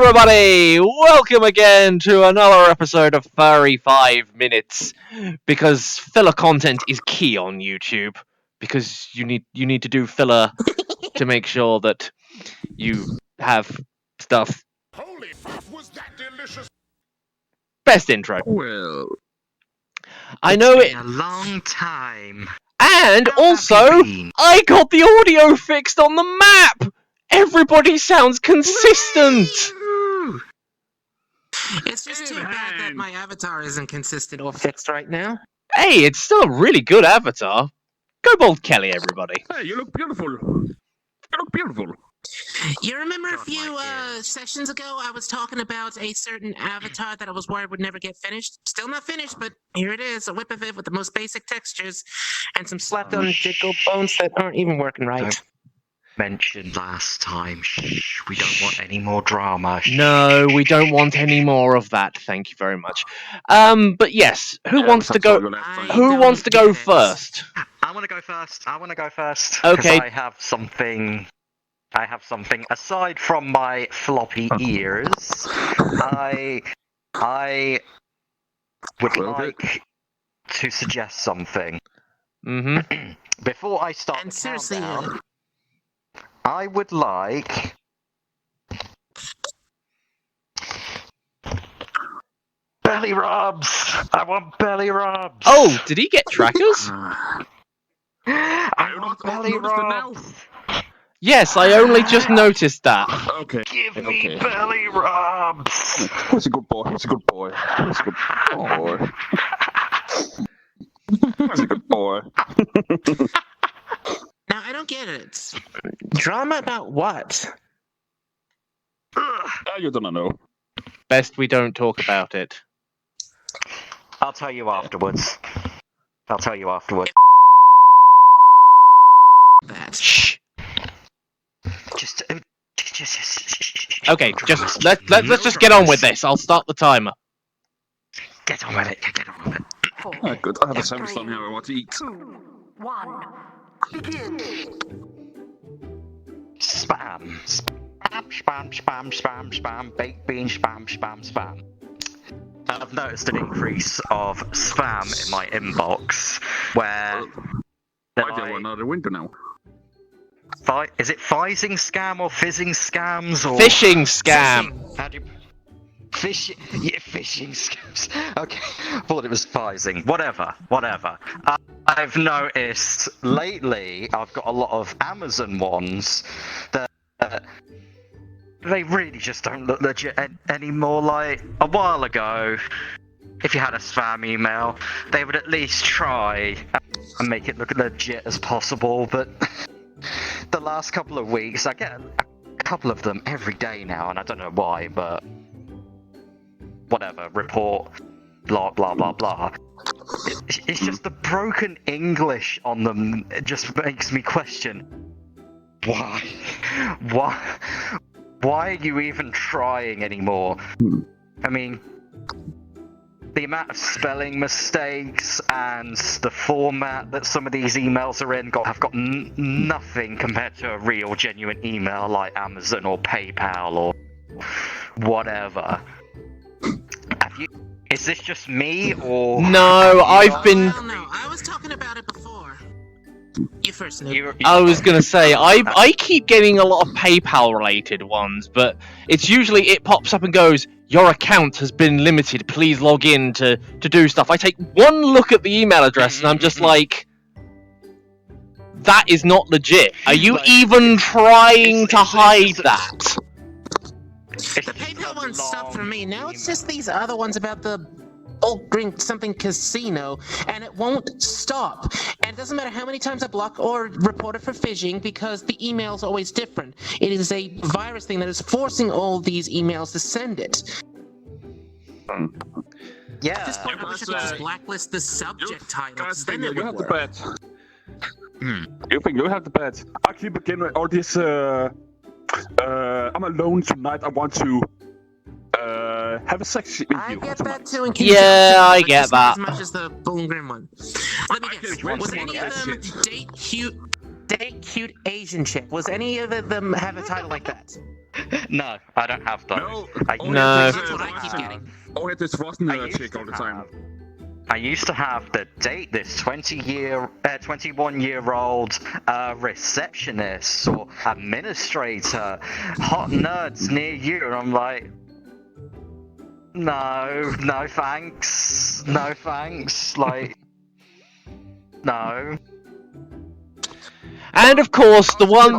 everybody! Welcome again to another episode of Furry 5 Minutes. Because filler content is key on YouTube. Because you need to do filler to make sure that you have stuff. Holy fuck, was that delicious? Best intro. Well, I know it's it. been a long time. And How also, have you been? I got the audio fixed on the map! Everybody sounds consistent! Woo! It's just too bad that my avatar isn't consistent or fixed right now. Hey, it's still a really good avatar. Go Bold Kelly, everybody. Hey, you look beautiful. You look beautiful. You remember a God, few my dear. sessions ago I was talking about a certain avatar that I was worried would never get finished? Still not finished, but here it is, a whip of it with the most basic textures and some slapped on jiggle bones that aren't even working right. Don't mentioned last time. Shh, we don't want any more drama. Shh. No, we don't want any more of that. Thank you very much. But yes, who wants to go? Who wants to go first? I want to go first. I want to go first. Okay. 'Cause I have something. Aside from my floppy ears. I would like to suggest something. Mm-hmm. Before I start And the seriously, countdown, I would like belly rubs. I want belly rubs. Oh, did he get trackers? I want belly rubs. Yes, I only just noticed that. Okay. Give me Okay. belly rubs. Who's a good boy? Who's a good boy? Who's a good boy? Who's a good boy? now I don't get it. Drama about what? You don't know. Best we don't talk about it. I'll tell you afterwards. That. Shh. Just. Okay, just let's just get on with this. I'll start the timer. Get on with it. Get on with it. Oh, good. I have a sandwich down here. I want to eat. 2, 1, begin. Spam. Spam. Baked bean. Spam. I've noticed an increase of spam in my inbox where. I do another window now. Is it phishing scam or fizzing scams or Phishing scam. How do you phishing scams? Okay, thought it was phishing. Whatever. I've noticed lately I've got a lot of Amazon ones that they really just don't look legit anymore. Like a while ago, if you had a spam email, they would at least try and make it look legit as possible, but the last couple of weeks, I get a couple of them every day now, and I don't know why, but whatever, report, blah, blah, blah, blah. It's just the broken English on them. It just makes me question, why are you even trying anymore? I mean, the amount of spelling mistakes and the format that some of these emails are in have got nothing compared to a real, genuine email like Amazon or PayPal or whatever. Is this just me or? No, I've been. Well, no, I was talking about it before. You first knew. I was gonna say I keep getting a lot of PayPal related ones, but it's usually it pops up and goes, your account has been limited, please log in to do stuff. I take one look at the email address and I'm just like, that is not legit. Are you even trying to hide that? The PayPal one stopped for me. Now it's just these other ones about the old green something casino, and it won't stop. And it doesn't matter how many times I block or report it for phishing because the email's always different. It is a virus thing that is forcing all these emails to send it. Yeah. At this point, I wish I could just blacklist the subject title. Guys, Then think it you would have the work. bet. You think you have the bet? Actually, begin with all this. I'm alone tonight. I want to have a sex with I you. get tonight. that too. In Yeah, I but get just not that. as much as the Boom Grim one. Let me I guess. can Was win any some of of them that date cute Asian chick? Was any of them have a title like that? No, I don't have those. No. No. That's what I keep getting. Oh, it is Frozen I used chick to all the time. have- I used to have to date this 21-year-old receptionist or administrator, hot nerds near you, and I'm like, no thanks, like, no. And of course, the one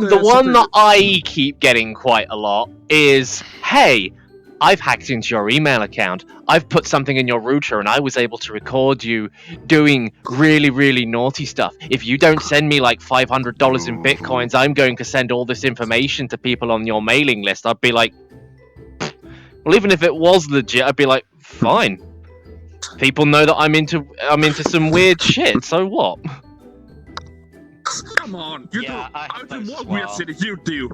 that I keep getting quite a lot is, hey, I've hacked into your email account. I've put something in your router and I was able to record you doing really, really naughty stuff. If you don't send me like $500 in bitcoins, I'm going to send all this information to people on your mailing list. I'd be like, well, even if it was legit, I'd be like, fine. People know that I'm into some weird shit, so what? Come on, you Yeah, I do have more those as weird well. shit as you do.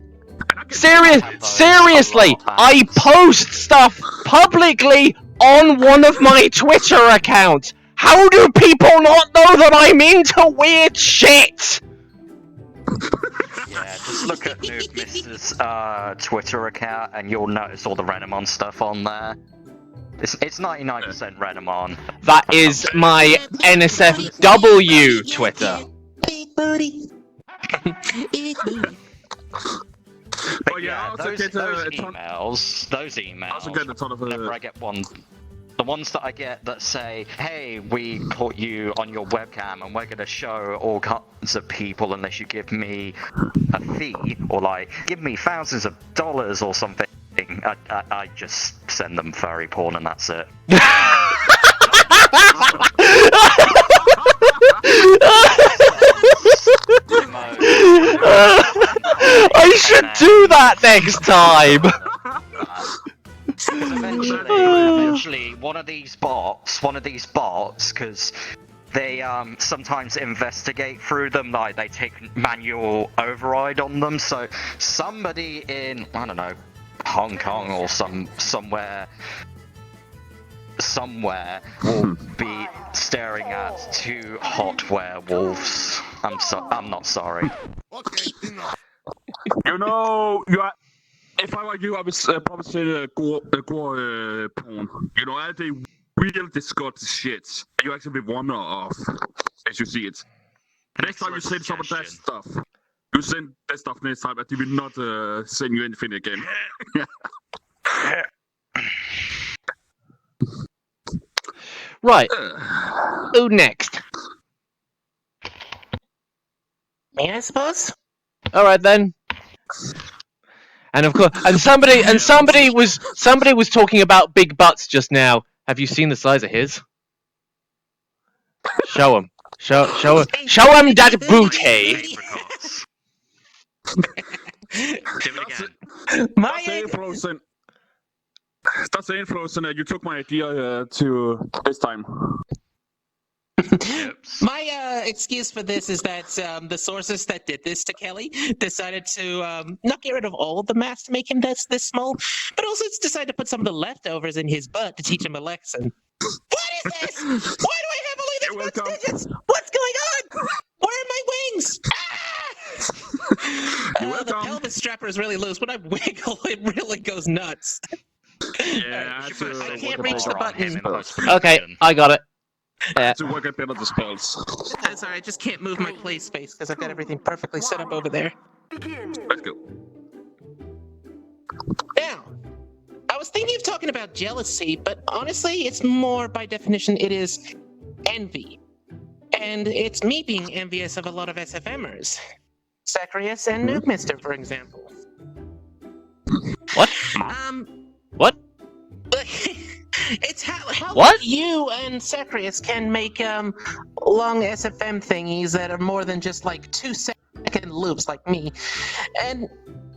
And I can- Seriously, I post stuff publicly on one of my Twitter accounts. How do people not know that I'm into weird shit? Yeah, just look at Noob Mister's Twitter account and you'll notice all the Renamon stuff on there. It's 99% Renamon. That is my NSFW Twitter. Big booty. Big booty. But Oh, yeah, I yeah, also those get, those I also get a emails, ton of whenever I get one, the ones that I get that say, hey, we caught you on your webcam and we're going to show all kinds of people unless you give me a fee, or like, give me thousands of dollars or something, I just send them furry porn and that's it. I should do that next time. Eventually, one of these bots, because they sometimes investigate through them, like they take manual override on them. So somebody in, I don't know, Hong Kong or somewhere will be staring at two hot werewolves. I'm not sorry. You know, if I were you, I would probably say gore porn. You know, all the real disgusting shit. You actually wonder of as you see it. Next time you send some of that stuff, you send that stuff next time, and they will not send you anything again. Right. Who next? Me, I suppose. All right then. And of course, and somebody was talking about big butts just now. Have you seen the size of his? Show him. Show him that booty. Do it again. That's the influence, you took my idea to this time. My excuse for this is that the sources that did this to Kelly decided to not get rid of all the mass to make him this small, but also decided to put some of the leftovers in his butt to teach him a lesson. What is this? Why do I have all these butt digits? What's going on? Where are my wings? The pelvis strapper is really loose. When I wiggle, it really goes nuts. Yeah, I can't reach the button. Okay, I got it. To work a bit of the spells. Sorry, I just can't move my play space because I've got everything perfectly set up over there. Let's go. Now, I was thinking of talking about jealousy, but honestly, it's more by definition, it is envy. And it's me being envious of a lot of SFMers. Zacharias and Noob Mister, for example. What? What? It's how What? you and Zacharias can make long SFM thingies that are more than just like 2-second loops like me, and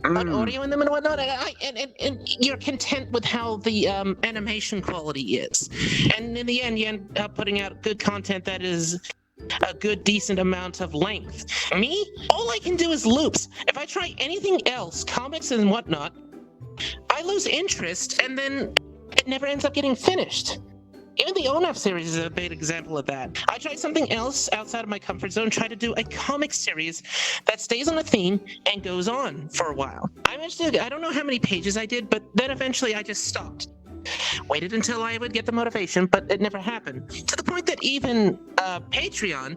put audio in them and whatnot. And you're content with how the animation quality is, and in the end, you end up putting out good content that is a good, decent amount of length. Me, all I can do is loops. If I try anything else, comics and whatnot, I lose interest, and then it never ends up getting finished. Even the ONAF series is a big example of that. I tried something else outside of my comfort zone, tried to do a comic series that stays on a theme and goes on for a while. I don't know how many pages I did, but then eventually I just stopped. Waited until I would get the motivation, but it never happened. To the point that even Patreon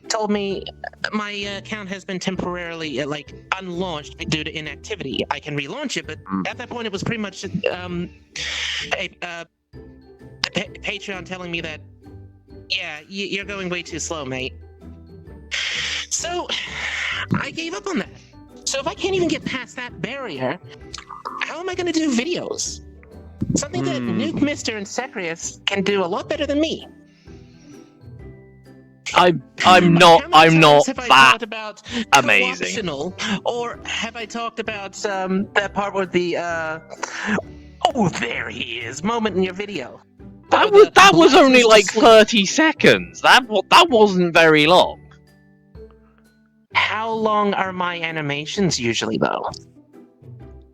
told me my account has been temporarily unlaunched due to inactivity. I can relaunch it, but at that point it was pretty much Patreon telling me that, yeah, you're going way too slow, mate. So I gave up on that. So if I can't even get past that barrier, how am I going to do videos? Something that Nuke Mister and Secrius can do a lot better than me. I'm not Have I that talked about amazing. co-optional, or have I talked about that part where the oh, there he is moment in your video? That Where the was license only to like sleep. 30 seconds. That wasn't very long. How long are my animations usually, though?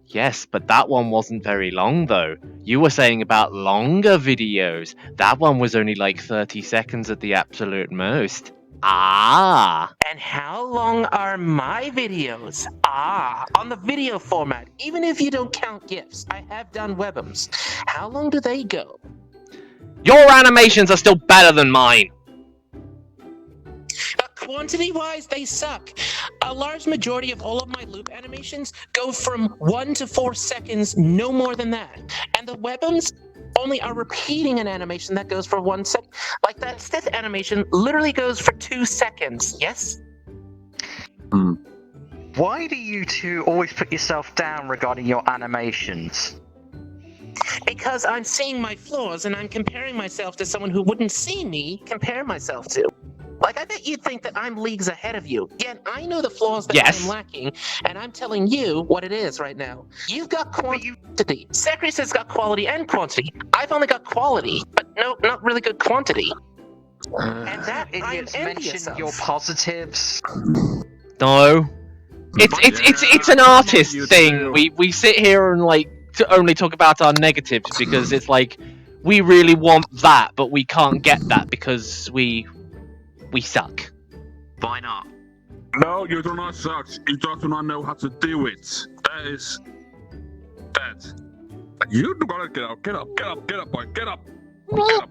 Yes, but that one wasn't very long though. You were saying about longer videos. That one was only like 30 seconds at the absolute most. Ah. And how long are my videos? On the video format. Even if you don't count GIFs, I have done webums. How long do they go? Your animations are still better than mine. Quantity-wise, they suck. A large majority of all of my loop animations go from 1 to 4 seconds, no more than that. And the webums only are repeating an animation that goes for 1 second. Like that Sith animation literally goes for 2 seconds, yes? Why do you two always put yourself down regarding your animations? Because I'm seeing my flaws and I'm comparing myself to someone who wouldn't see me compare myself to. Like, I bet you'd think that I'm leagues ahead of you. Yet I know the flaws that Yes. I'm lacking, and I'm telling you what it is right now. You've got quantity. Secrius has got quality and quantity. I've only got quality, but no, not really good quantity. And that I'm Idiots envious mention of. your positives. No. It's an artist thing. We sit here and like to only talk about our negatives because it's like we really want that, but we can't get that because we suck. Why not? No, you do not suck. You do not know how to do it. That is that. You gotta get up, get up, get up, get up, boy, get up, get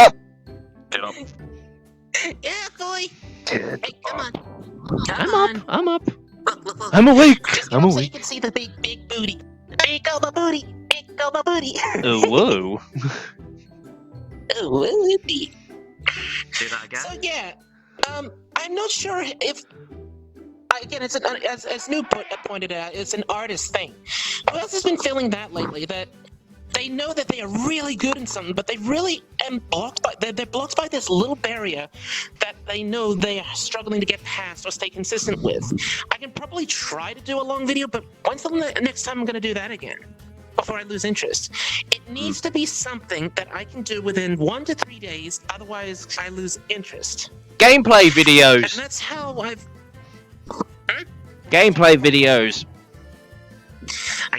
up, get up. Yeah, boy. Hey, come on. Come I'm on. up. I'm up. Look. I'm awake. Just get I'm up so you awake. can see the big booty. Big old booty. Big old booty. Oh, whoa. Oh, whoopee. Do that again? So yeah, I'm not sure if. Again, it's as New pointed out, it's an artist thing. Who else has been feeling that lately? That they know that they are really good in something, but they really am blocked by. They're blocked by this little barrier that they know they are struggling to get past or stay consistent with. I can probably try to do a long video, but when's the next time I'm going to do that again? Before I lose interest. It needs to be something that I can do within 1 to 3 days, otherwise I lose interest. Gameplay And videos. that's how I've Gameplay videos.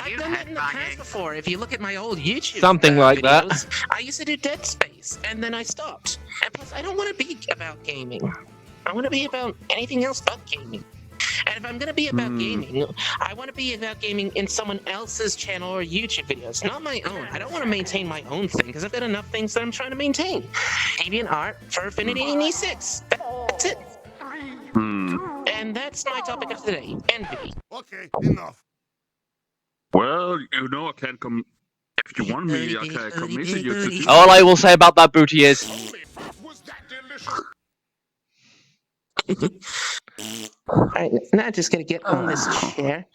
Are you done that in the past headbanging? before. If you look at my old YouTube Something like that. videos, I used to do Dead Space, and then I stopped. And plus, I don't want to be about gaming. I want to be about anything else but gaming. And if I'm going to be about gaming, I want to be about gaming in someone else's channel or YouTube videos, not my own. I don't want to maintain my own thing, because I've got enough things that I'm trying to maintain. DeviantArt, Furfinity, and E6. That's it. And that's my topic of today. Envy. Okay, enough. Well, you know I can come. If you want me, I can commit you to do. All I will say about that booty is Holy fuck, was that delicious? Alright, now I'm just going to get on this chair.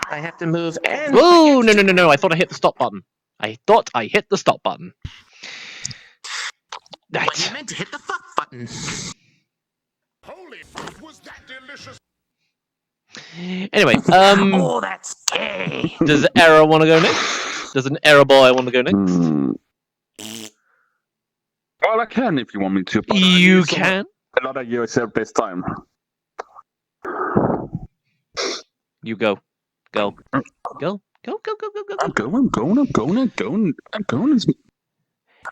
I have to move and... whoa, no. I thought I hit the stop button. I thought I hit the stop button. But you Right. meant to hit the fuck button. Holy fuck, was that delicious? Anyway, Oh, that's gay. does Era want to go next? Does an Era boy want to go next? Well, I can if you want me to. But I You need some- can. Another year except this time. You go. Go. Go. Go. I'm going.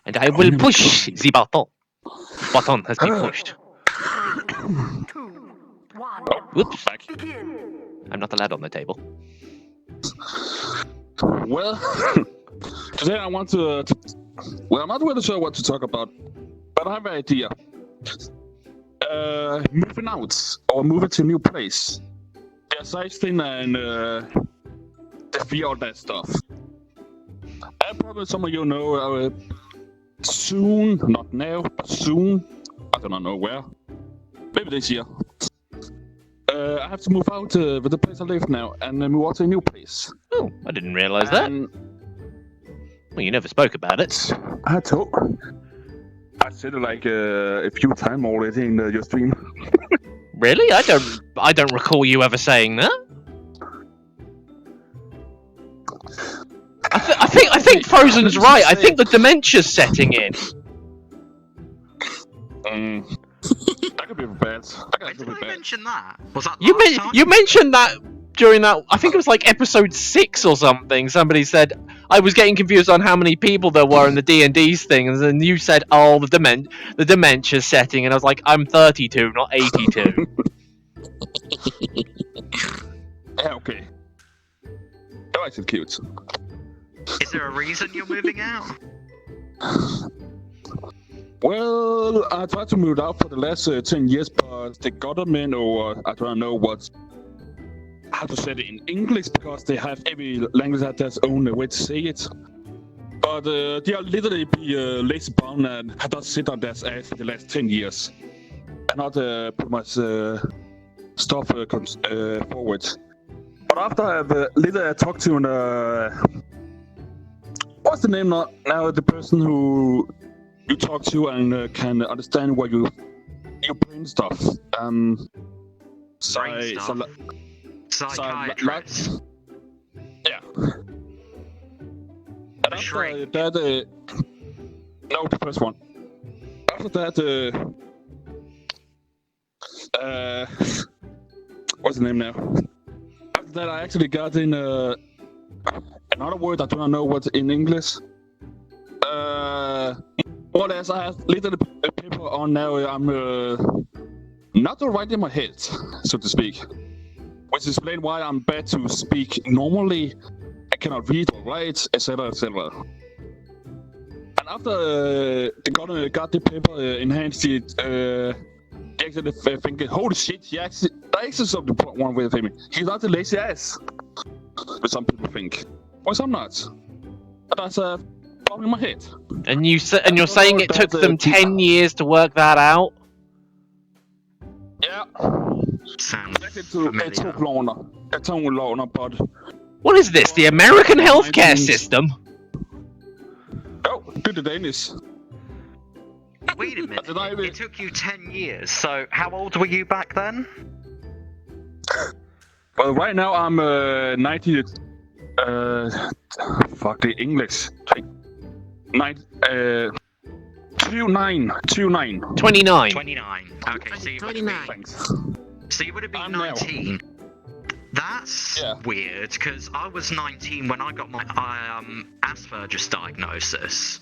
And I will push the button. Button has been pushed. 2, 1. Whoops. Begin. I'm not allowed on the table. Well, today I want to. Well, I'm not really sure what to talk about, but I have an idea. Moving out or moving to a new place. There's such thing and the fear of that stuff. And probably some of you know soon, not now, but soon. I don't know where. Maybe this year. I have to move out with the place I live now and move out to a new place. Oh, I didn't realise that. Well, you never spoke about it. I said it like a few times already in your stream. Really? I don't recall you ever saying that. I think Frozen's right. I think the dementia's setting in. That could be bad. Did I mention that? Was that You last time? mentioned that during that. I think it was like episode 6 or something. Somebody said I was getting confused on how many people there were in the D&D's thing, and then you said, "Oh, the dementia's setting," and I was like, "I'm 32, not 82." Yeah, okay. That was cute. Is there a reason you're moving out? Well, I tried to move out for the last 10 years, but the government, or I don't know how to say it in English, because they have every language has their own way to say it. But they are literally be lazy bound and have not sit on their ass for the last 10 years. And not put much stuff forward. But after I've literally talked to what's the name now? The person who you talk to and can understand what you brain stuff. Psychiatrist. Yeah. And after that, no, the first one. After that, what's the name now? After that, I actually got in another word I don't know what's in English. More or less, I have little paper on now. I'm not right in my head, so to speak. Which explains why I'm bad to speak normally. I cannot read or write, etc., etc. And after the government got the paper in hand, they actually think, holy shit, that's actually something wrong with him. He's not a lazy ass. But some people think. Well, I'm not. But that's a problem in my head. And you're saying it took them 10 years to work that out? Yeah. Sounds It familiar. took longer, but... What is this, the American healthcare system? Oh, do the Danish. Wait a minute. Did I- It took you 10 years. So, how old were you back then? Well, right now I'm 90... fuck the English. 29. 29. 29. Okay, so you would 29. Thanks. have been I'm now. 19. That's Yeah. weird, because I was 19 when I got my Asperger's diagnosis.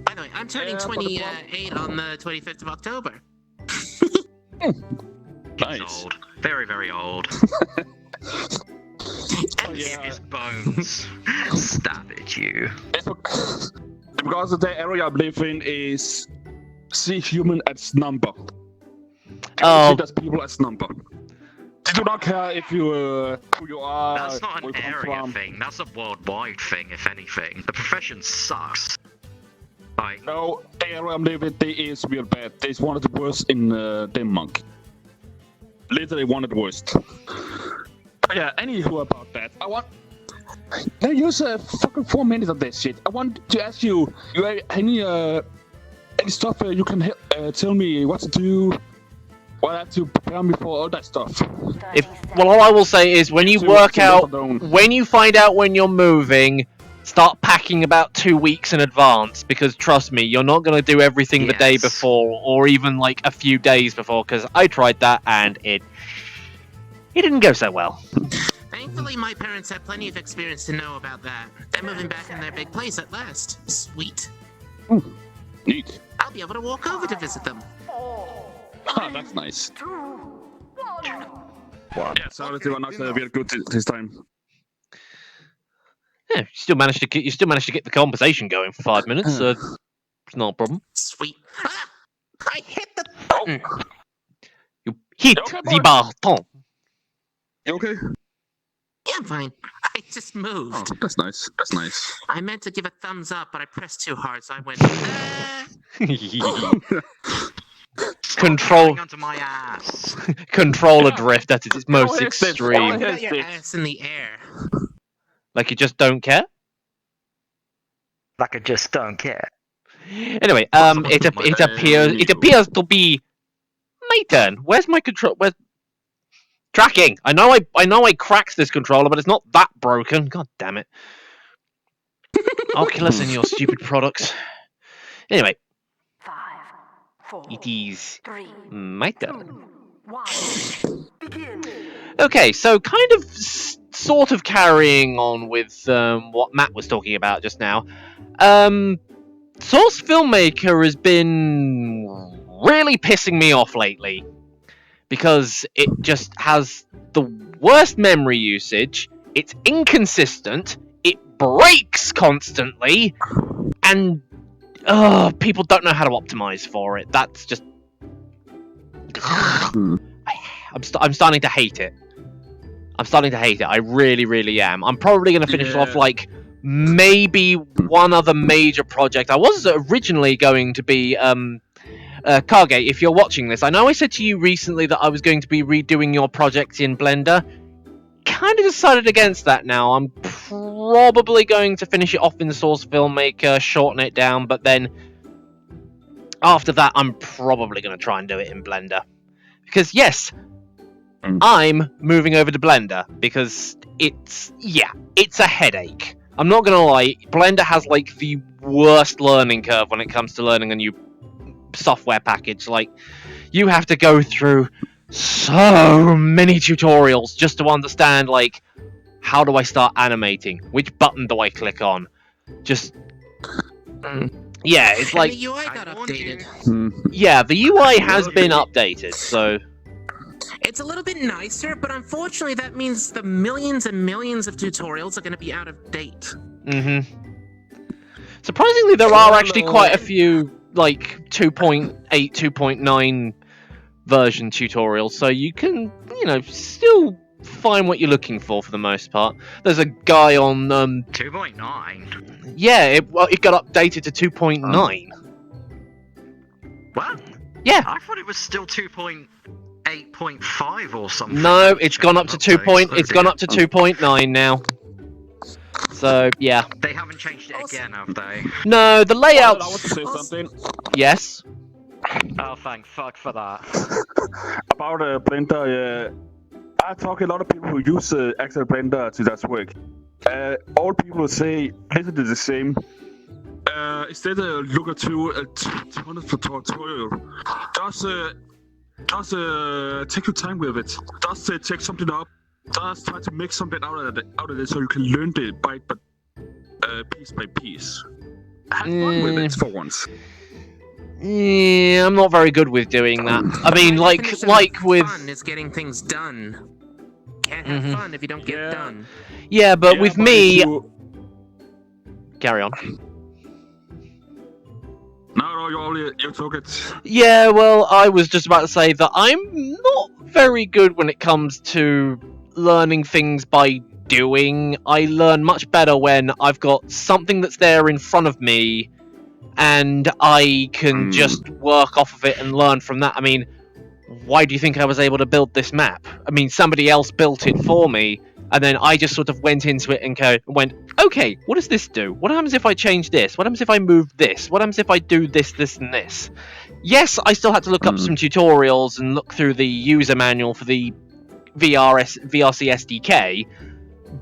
By the way, I'm turning Yeah, but the 28 on the 25th of October. Nice. It's old. Very, very old. And Yeah. His bones stab at you. It's because the area I live in is see human as number. Oh. See that people as number. They do not care if you who you are. That's not where an you come area from. thing. That's a worldwide thing, if anything. The profession sucks. Like, No, the area I'm living in is real bad. It's one of the worst in Denmark. Literally one of the worst. But yeah, anywho about that. I want... Now use fucking 4 minutes of that shit. I want to ask you, have any stuff you can tell me what to do? What I have to prepare me for all that stuff? Well, all I will say is when you work out, when you find out when you're moving, start packing about 2 weeks in advance, because trust me, you're not going to do everything the day Yes. before or even like a few days before, because I tried that and it didn't go so well. thankfully, my parents have plenty of experience to know about that. They're moving back in their big place at last. Sweet. Neat. I'll be able to walk over to visit them. Ah, that's nice. 2, 1. Yeah, så det var nok virkelig godt this time. Yeah, you still managed to get the conversation going for 5 minutes, so it's not a problem. Sweet. Ah! I hit the. You hit Okay, the boy. button. You okay? Yeah, I'm fine. I just moved. Oh, that's nice. That's nice. I meant to give a thumbs up, but I pressed too hard, so I went. Control Going onto my ass. controller drift at its most Go ahead, sis. Go extreme. ahead. Got your ass in the air. Like you just don't care. Like I just don't care. Anyway, it appears to be my turn. Where's my control? Where's tracking? I know I cracked this controller, but it's not that broken. God damn it! Oculus and your stupid products. Anyway, 5, 4, it is 3, my 2, turn. 1. Begin. Okay, so kind of sort of carrying on with what Matt was talking about just now. Source Filmmaker has been really pissing me off lately because it just has the worst memory usage, it's inconsistent, it breaks constantly, and people don't know how to optimize for it. That's just... I'm starting to hate it. I'm starting to hate it. I really, really am. I'm probably going to finish it off like maybe one other major project. I was originally going to be Cargate, if you're watching this. I know I said to you recently that I was going to be redoing your project in Blender. Kind of decided against that now. I'm probably going to finish it off in Source Filmmaker, shorten it down, but then after that I'm probably going to try and do it in Blender. Because yes, I'm moving over to Blender because it's a headache. I'm not gonna lie, Blender has like the worst learning curve when it comes to learning a new software package. Like, you have to go through so many tutorials just to understand, like, how do I start animating? Which button do I click on? Just... yeah, it's like... And the UI got updated. Yeah, the UI has been updated, so... It's a little bit nicer, but unfortunately that means the millions and millions of tutorials are going to be out of date. Surprisingly, there are actually quite a few, like, 2.8, 2.9 version tutorials, so you can, still find what you're looking for the most part. There's a guy on... 2.9? Yeah, it got updated to 2.9. What? Yeah. I thought it was still 2.8.5 or something. No, it's gone up to 2.9 now. So, yeah. They haven't changed it again, have they? No, the layouts... I want to say something Yes? Oh, thank fuck for that. about Blender. I talk to a lot of people who use actual Blender to their work. All people say basically the same. Instead of look at a ton of tutorial, just take your time with it. Just take something up. Just try to make something out of it so you can learn it piece by piece. Have fun with it for once. Yeah, I'm not very good with doing that. I mean, like with... Fun is getting things done. Can't have fun if you don't get done. Yeah, but with me... Carry on. No, you took it. Yeah, well, I was just about to say that I'm not very good when it comes to learning things by doing. I learn much better when I've got something that's there in front of me and I can just work off of it and learn from that. I mean, why do you think I was able to build this map? I mean, somebody else built it for me, and then I just sort of went into it and went, okay, what does this do? What happens if I change this? What happens if I move this? What happens if I do this, this, and this? Yes, I still had to look up some tutorials and look through the user manual for the VRC SDK,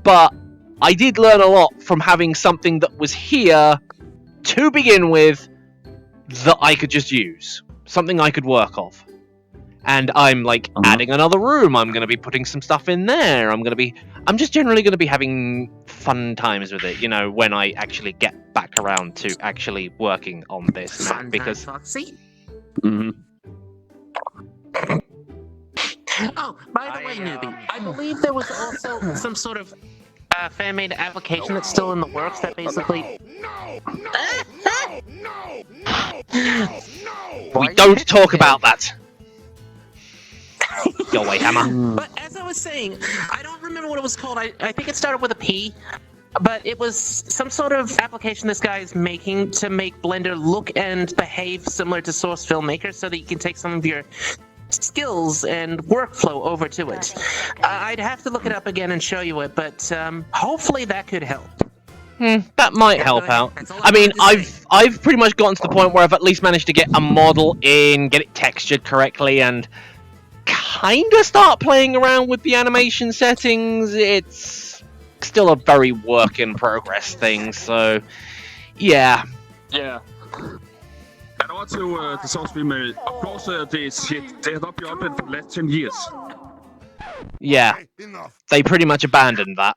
but I did learn a lot from having something that was here to begin with that I could just use. Something I could work off. and I'm like adding another room. I'm gonna be putting some stuff in there. I'm just generally gonna be having fun times with it. You know, when I actually get back around to actually working on this map, Fun because time, Foxy. Mm-hmm. Oh, by the way, newbie, I believe there was also some sort of fan-made application that's still in the works that basically. we don't talk about that. Go away, Hammer. But as I was saying, I don't remember what it was called. I think it started with a P. But it was some sort of application this guy is making to make Blender look and behave similar to Source Filmmaker so that you can take some of your skills and workflow over to it. I'd have to look it up again and show you it, but hopefully that could help. That might help out. That's all I mean, wanted to say. I've pretty much gotten to the point where I've at least managed to get a model in, get it textured correctly, and kinda start playing around with the animation settings. It's still a very work in progress thing, so yeah. Yeah. And also, the source filmmaker, of course, this shit, they have not been updated for the last 10 years. Yeah, Enough. they pretty much abandoned that.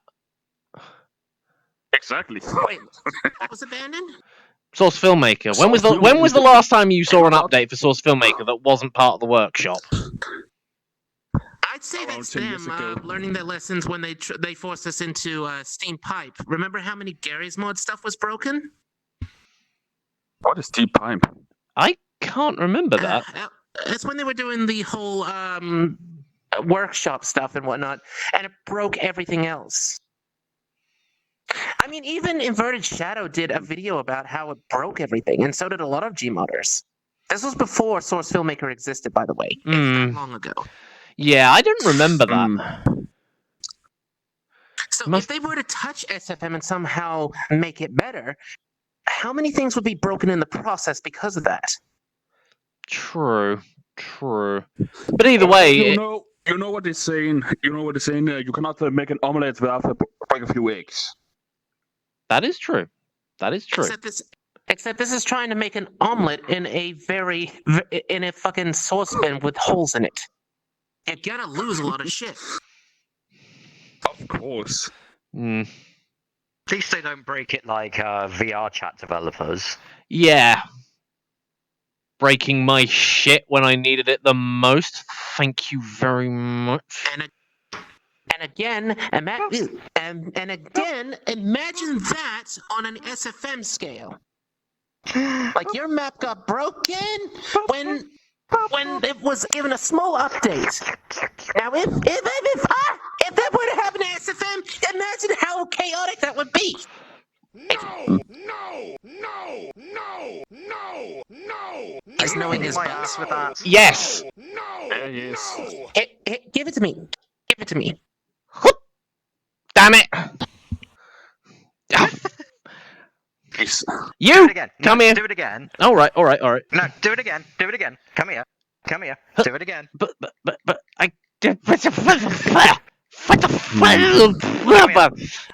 Exactly. Wait, that was abandoned? Source Filmmaker. When was the last time you saw an update for Source Filmmaker that wasn't part of the workshop? I'd say Around that's 10 years them ago. learning their lessons when they forced us into Steam Pipe. Remember how many Gary's Mod stuff was broken? What is deep pipe? I can't remember that. It's when they were doing the whole workshop stuff and whatnot, and it broke everything else. I mean, even Inverted Shadow did a video about how it broke everything, and so did a lot of Gmodders. This was before Source Filmmaker existed, by the way. It's that long ago. Yeah, I didn't remember that. So if they were to touch SFM and somehow make it better, how many things would be broken in the process because of that? True. But either way, You know what they're saying. You know what they're saying. You cannot make an omelette without breaking a few eggs. that is true. That is true. Except this is trying to make an omelet in a fucking saucepan with holes in it. You're gonna lose a lot of shit. Of course. At least they don't break it like VRCHAT developers. Yeah. Breaking my shit when I needed it the most. Thank you very much. And again, imagine that on an SFM scale. Like your map got broken when it was given a small update. Now, if that were to happen to SFM, imagine how chaotic that would be. No. Just knowing his My bugs. ass with that. Yes. No. Yes. Give it to me. Give it to me. Damn it. Yes. Do You it again. come No, here. Do it again. All right. No, do it again. Do it again. Come here. Do it again. But I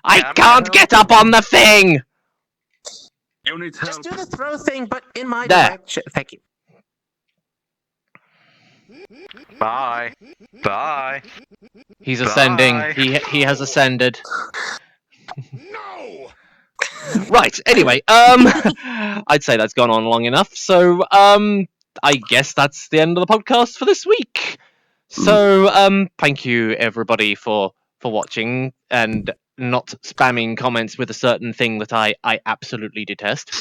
I can't get up on the thing. You need help. Just do the throw thing, but in my There. direction. Thank you. Bye. He's ascending. Bye. He has ascended. No. Right. Anyway, I'd say that's gone on long enough. So, I guess that's the end of the podcast for this week. So, thank you everybody for watching and not spamming comments with a certain thing that I absolutely detest.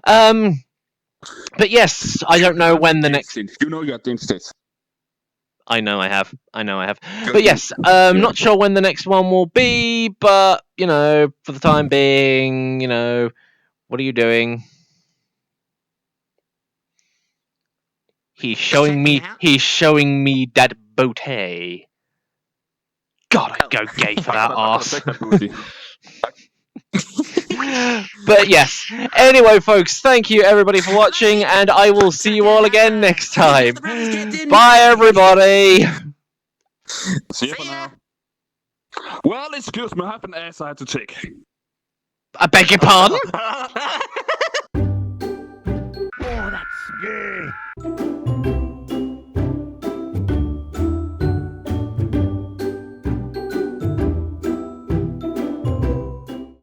But yes, I don't know when the next. You know you got instinct. I know I have. But yes, not sure when the next one will be, but, you know, for the time being, you know, what are you doing? He's showing me that booty. Gotta go gay for that arse. But yes, anyway folks, thank you everybody for watching, and I will see you all again next time. Bye everybody. See you for now. Well, excuse me, I have an ass I had to take. I beg your pardon?